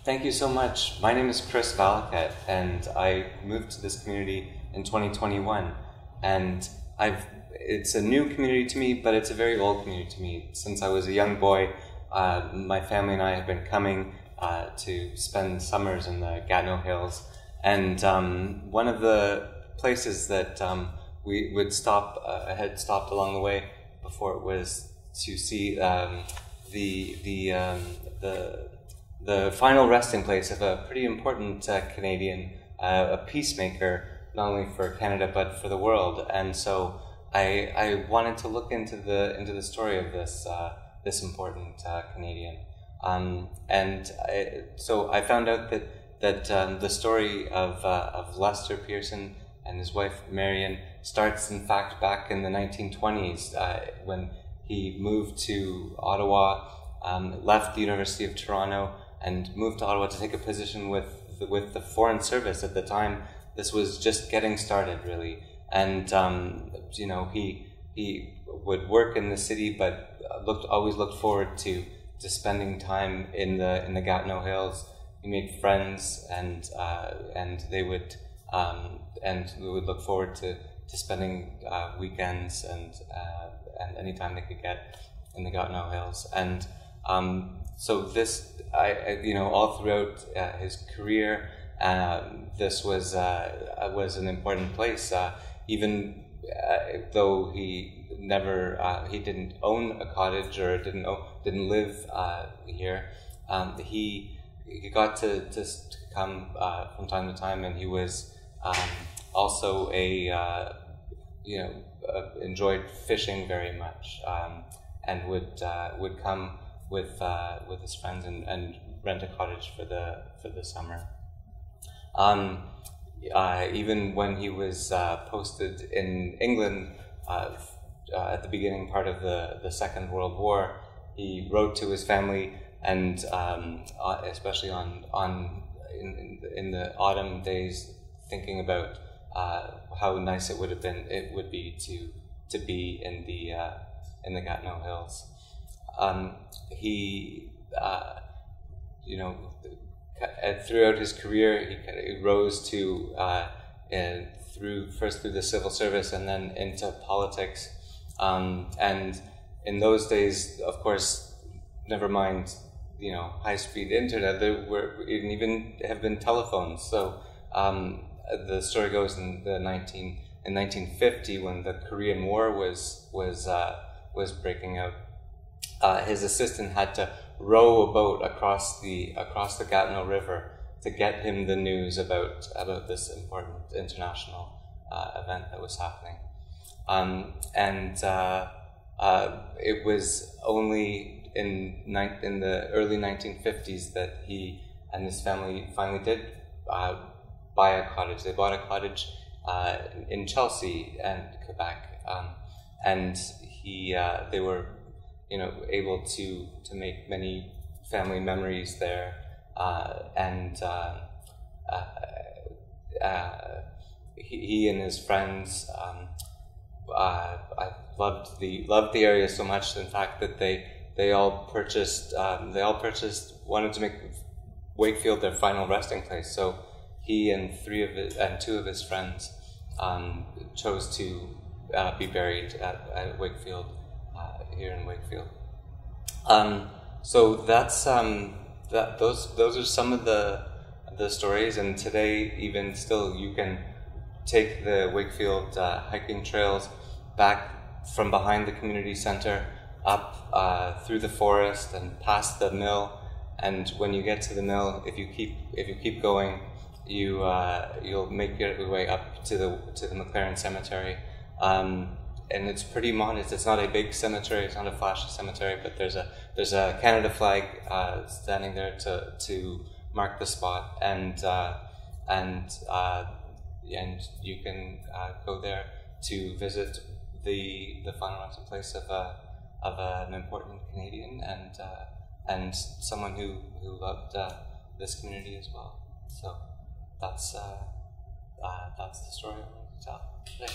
Thank you so much. My name is Chris Valiquet, and I moved to this community in 2021. And it's a new community to me, but it's a very old community to me. Since I was a young boy, my family and I have been coming to spend summers in the Gatineau Hills. And one of the places that we would stop, had stopped along the way before it was to see the final resting place of a pretty important Canadian, a peacemaker, not only for Canada but for the world. And so I wanted to look into the story of this important Canadian. So I found out that the story of Lester Pearson and his wife Marion starts in fact back in the 1920s when he moved to Ottawa, left the University of Toronto, and moved to Ottawa to take a position with the Foreign Service. At the time, this was just getting started, really. And he would work in the city, but always looked forward to spending time in the Gatineau Hills. He made friends, and they would and we would look forward to spending weekends and any time they could get in the Gatineau Hills. And so this, all throughout his career, this was an important place. Even though he never, he didn't own a cottage or didn't live here, he got to come from time to time, and he was also enjoyed fishing very much, and would come with his friends and rent a cottage for the summer. Even when he was posted in England at the beginning part of the Second World War, he wrote to his family, and especially in the autumn days, thinking about how nice it would be to be in the Gatineau Hills. He throughout his career, he rose to first through the civil service and then into politics. And in those days, of course, never mind high-speed internet, there even have been telephones. So the story goes in 1950, when the Korean War was breaking out, his assistant had to row a boat across the Gatineau River to get him the news about this important international event that was happening. It was only in the early 1950s that he and his family finally did buy a cottage. They bought a cottage in Chelsea and Quebec, and they were able to make many family memories there, he and his friends, I loved the area so much, in fact, that they all purchased wanted to make Wakefield their final resting place. So he and two of his friends chose to be buried at Wakefield, here in Wakefield. So that's those are some of the stories, and today even still you can take the Wakefield hiking trails back from behind the community center up through the forest and past the mill, and when you get to the mill, if you keep going, you'll make your way up to the McLaren Cemetery. And it's pretty modest. It's not a big cemetery. It's not a flashy cemetery, but there's a Canada flag standing there to mark the spot, and you can go there to visit the final resting place of an important Canadian and someone who loved this community as well. So that's the story I wanted to tell today.